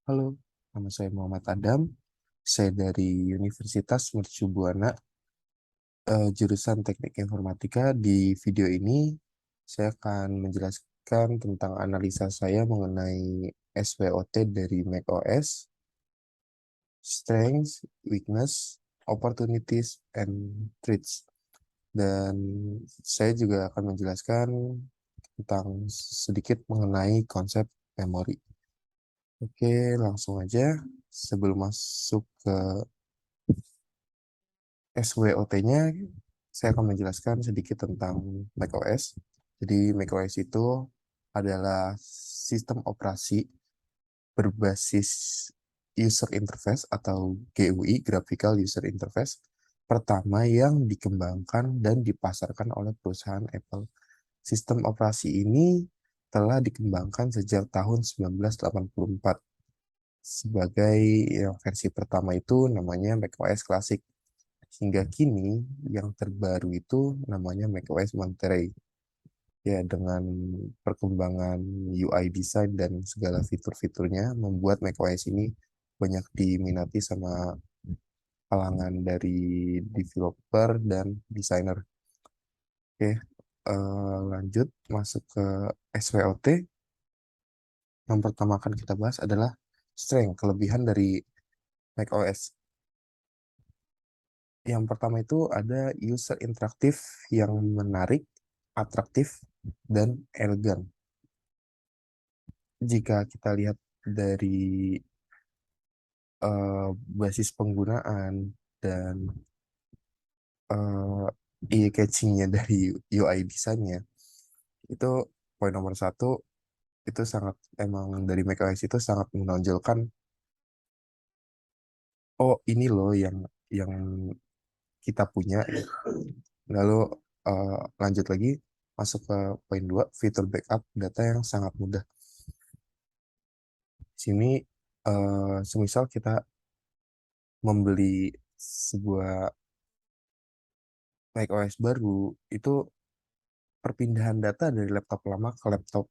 Halo, nama saya Muhammad Adam. Saya dari Universitas Mercu Buana, jurusan Teknik Informatika. Di video ini, saya akan menjelaskan tentang analisa saya mengenai SWOT dari macOS, strengths, weakness, opportunities, and threats. Dan saya juga akan menjelaskan tentang sedikit mengenai konsep memori. Oke, langsung aja. Sebelum masuk ke SWOT-nya, saya akan menjelaskan sedikit tentang macOS. Jadi, macOS itu adalah sistem operasi berbasis user interface atau GUI, Graphical User Interface, pertama yang dikembangkan dan dipasarkan oleh perusahaan Apple. Sistem operasi ini telah dikembangkan sejak tahun 1984. Sebagai yang versi pertama itu namanya macOS Classic. Hingga kini yang terbaru itu namanya macOS Monterey. Ya, dengan perkembangan UI design dan segala fitur-fiturnya membuat macOS ini banyak diminati sama kalangan dari developer dan desainer. Oke, lanjut masuk ke SWOT. Yang pertama akan kita bahas adalah strength, kelebihan dari macOS. Yang pertama itu ada user interaktif yang menarik, atraktif, dan elegan. Jika kita lihat dari basis penggunaan dan eye-catching-nya dari UI desainnya, itu poin nomor satu, itu sangat, emang dari macOS itu sangat menonjolkan, oh ini loh yang kita punya. Lalu lanjut lagi, masuk ke poin 2, fitur backup data yang sangat mudah. Sini semisal kita membeli sebuah macOS baru, itu perpindahan data dari laptop lama ke laptop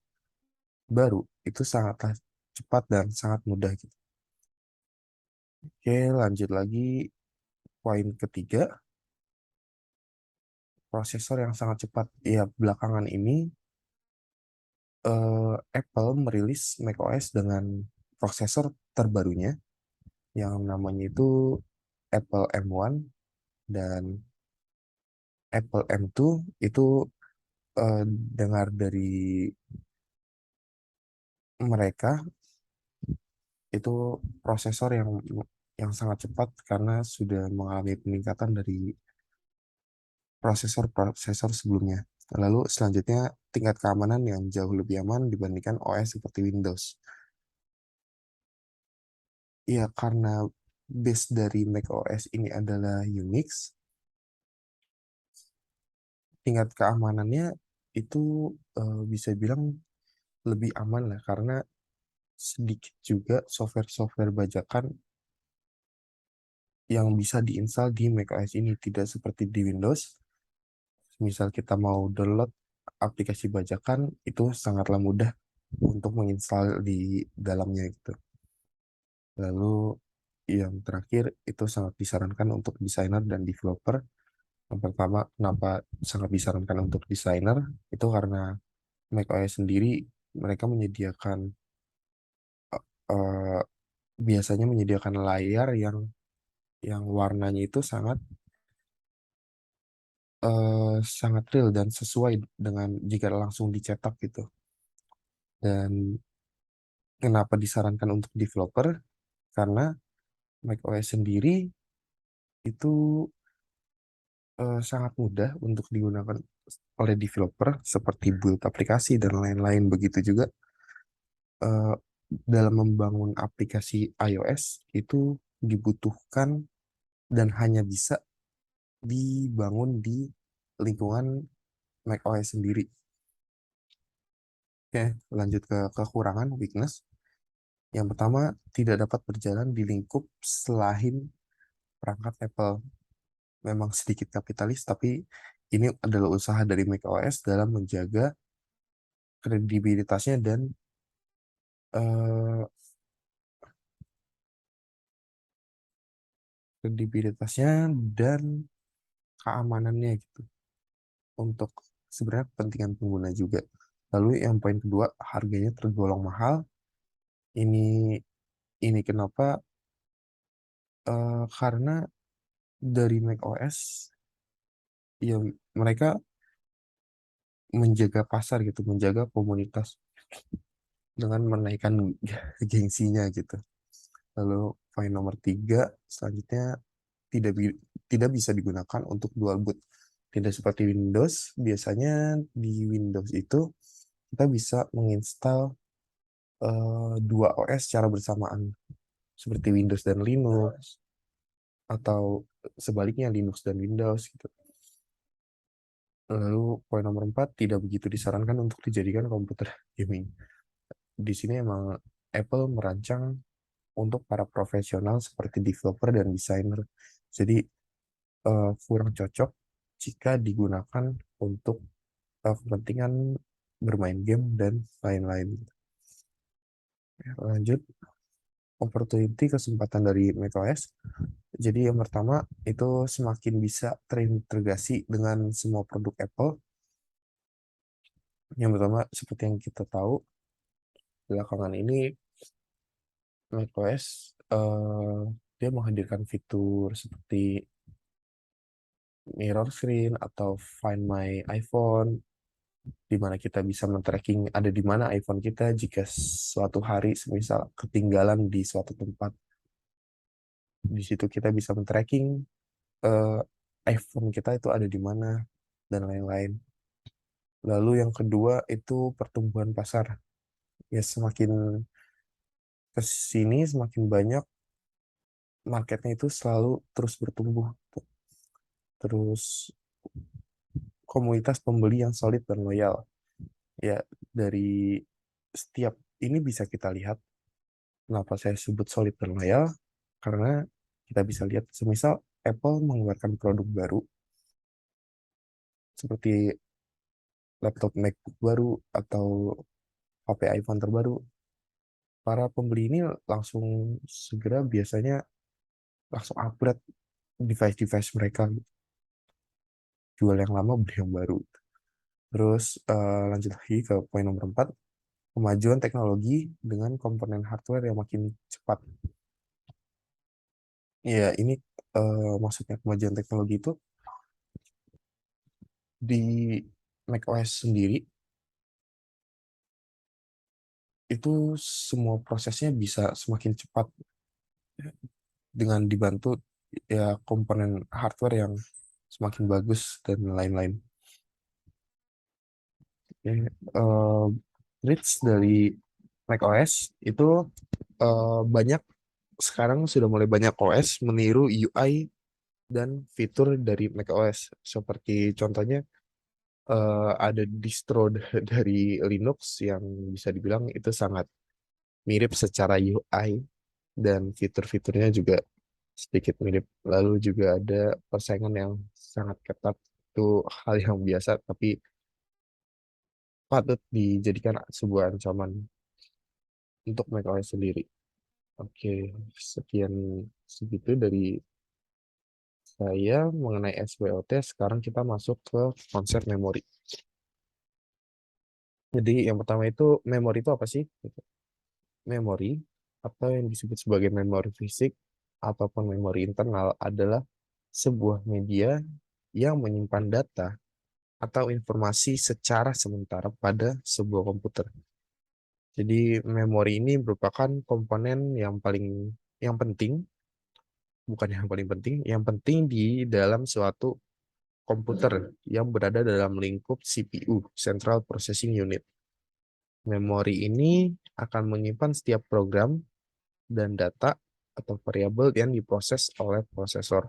baru itu sangatlah cepat dan sangat mudah gitu. Oke, lanjut lagi, poin ketiga, prosesor yang sangat cepat. Ya, belakangan ini Apple merilis macOS dengan prosesor terbarunya yang namanya itu Apple M1 dan Apple M2. Itu eh, dengar dari mereka, itu prosesor yang sangat cepat karena sudah mengalami peningkatan dari prosesor-prosesor sebelumnya. Lalu selanjutnya, tingkat keamanan yang jauh lebih aman dibandingkan OS seperti Windows. Ya, karena base dari macOS ini adalah Unix, tingkat keamanannya itu bisa bilang lebih aman lah, karena sedikit juga software-software bajakan yang bisa diinstal di macOS ini, tidak seperti di Windows. Misal kita mau download aplikasi bajakan, itu sangatlah mudah untuk menginstal di dalamnya gitu. Lalu yang terakhir itu sangat disarankan untuk desainer dan developer. Yang pertama, kenapa sangat disarankan untuk desainer? Itu karena macOS sendiri mereka menyediakan eh, biasanya menyediakan layar yang warnanya itu sangat real dan sesuai dengan jika langsung dicetak gitu. Dan kenapa disarankan untuk developer? Karena macOS sendiri itu sangat mudah untuk digunakan oleh developer seperti build aplikasi dan lain-lain. Begitu juga eh, dalam membangun aplikasi iOS itu dibutuhkan dan hanya bisa dibangun di lingkungan macOS sendiri. Oke, lanjut ke kekurangan, weakness. Yang pertama, tidak dapat berjalan di lingkup selain perangkat Apple. Memang sedikit kapitalis, tapi ini adalah usaha dari macOS dalam menjaga kredibilitasnya dan eh, kredibilitasnya dan keamanannya gitu untuk sebenarnya kepentingan pengguna juga. Lalu yang poin kedua, harganya tergolong mahal. Ini ini kenapa? Karena dari macOS ya mereka menjaga pasar gitu, menjaga komunitas dengan menaikkan gengsinya gitu. Lalu poin nomor tiga selanjutnya tidak tidak bisa digunakan untuk dual boot. Tidak seperti Windows, biasanya di Windows itu kita bisa menginstal dua OS secara bersamaan, seperti Windows dan Linux, atau sebaliknya Linux dan Windows gitu. Lalu poin nomor 4, tidak begitu disarankan untuk dijadikan komputer gaming. Di sini emang Apple merancang untuk para profesional seperti developer dan desainer. Jadi kurang cocok jika digunakan untuk kepentingan bermain game dan lain-lain. Lanjut, opportunity kesempatan dari macOS. Jadi yang pertama itu semakin bisa terintegrasi dengan semua produk Apple. Yang pertama seperti yang kita tahu belakangan ini macOS dia menghadirkan fitur seperti mirror screen atau Find My iPhone, di mana kita bisa men-tracking ada di mana iPhone kita jika suatu hari misal ketinggalan di suatu tempat. Di situ kita bisa men-tracking eh, iPhone kita itu ada di mana dan lain-lain. Lalu yang kedua itu pertumbuhan pasar. Ya semakin ke sini semakin banyak marketnya itu selalu terus bertumbuh. Terus komunitas pembeli yang solid dan loyal. Ya dari setiap ini bisa kita lihat kenapa saya sebut solid dan loyal karena kita bisa lihat semisal Apple mengeluarkan produk baru seperti laptop MacBook baru atau HP iPhone terbaru, para pembeli ini langsung segera biasanya langsung upgrade device-device mereka, jual yang lama beli yang baru. Terus lanjut lagi ke poin nomor 4, kemajuan teknologi dengan komponen hardware yang makin cepat. Ya ini maksudnya kemajuan teknologi itu di macOS sendiri itu semua prosesnya bisa semakin cepat dengan dibantu ya komponen hardware yang semakin bagus dan lain-lain. Oke, reach dari macOS itu banyak sekarang sudah mulai banyak OS meniru UI dan fitur dari macOS. Seperti contohnya ada distro dari Linux yang bisa dibilang itu sangat mirip secara UI dan fitur-fiturnya juga sedikit mirip. Lalu juga ada persaingan yang sangat ketat. Itu hal yang biasa, tapi patut dijadikan sebuah ancaman untuk macOS sendiri. Oke, sekian segitu dari saya mengenai SWOT. Sekarang kita masuk ke konsep memori. Jadi yang pertama itu memori itu apa sih? Memori atau yang disebut sebagai memori fisik ataupun memori internal adalah sebuah media yang menyimpan data atau informasi secara sementara pada sebuah komputer. Jadi memori ini merupakan komponen yang penting, bukan yang penting di dalam suatu komputer yang berada dalam lingkup CPU, Central Processing Unit. Memori ini akan menyimpan setiap program dan data atau variabel yang diproses oleh prosesor.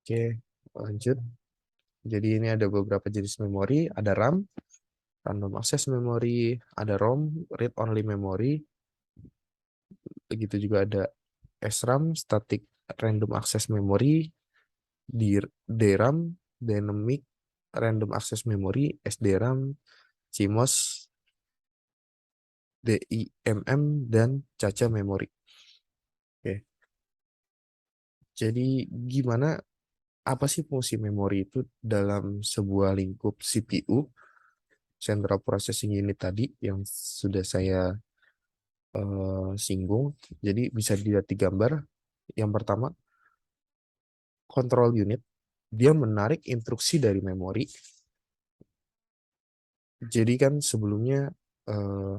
Oke, lanjut. Jadi ini ada beberapa jenis memori, ada RAM, Random Access Memory, ada ROM, Read Only Memory, begitu juga ada SRAM, Static Random Access Memory, DRAM, Dynamic Random Access Memory, SDRAM, CMOS, DIMM, dan Cache Memory. Oke. Jadi gimana, apa sih fungsi memori itu dalam sebuah lingkup CPU, Central Processing Unit tadi yang sudah saya singgung. Jadi bisa dilihat di gambar. Yang pertama, control unit. Dia menarik instruksi dari memori. Jadi kan sebelumnya eh,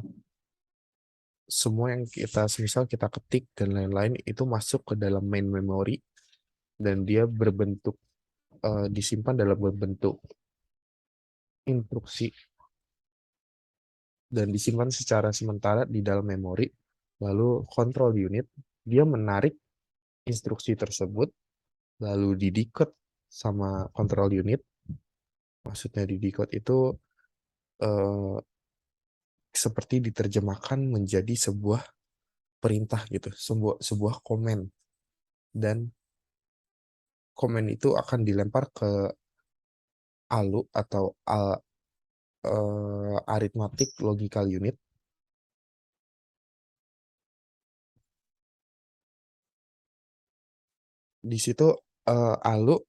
semua yang kita, misal kita ketik dan lain-lain itu masuk ke dalam main memory dan dia berbentuk disimpan dalam bentuk instruksi dan disimpan secara sementara di dalam memori. Lalu control unit dia menarik instruksi tersebut lalu didecode sama control unit. Maksudnya didecode itu eh, seperti diterjemahkan menjadi sebuah perintah gitu, sebuah sebuah komen, dan komen itu akan dilempar ke ALU atau arithmetic logical unit. Di situ ALU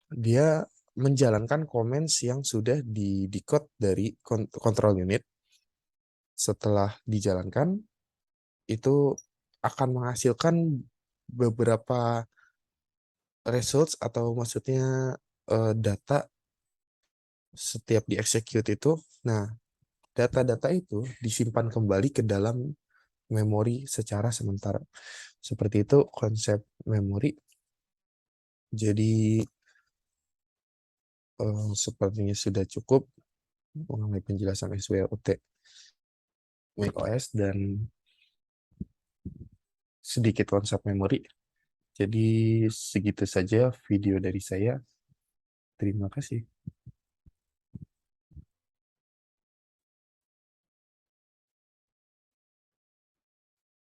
dia menjalankan komen yang sudah di decode dari control unit. Setelah dijalankan, itu akan menghasilkan beberapa results atau maksudnya data setiap di execute itu. Nah, data-data itu disimpan kembali ke dalam memori secara sementara. Seperti itu konsep memori. Jadi sepertinya sudah cukup mengenai penjelasan SWOT macOS dan sedikit konsep memori. Jadi segitu saja video dari saya. Terima kasih.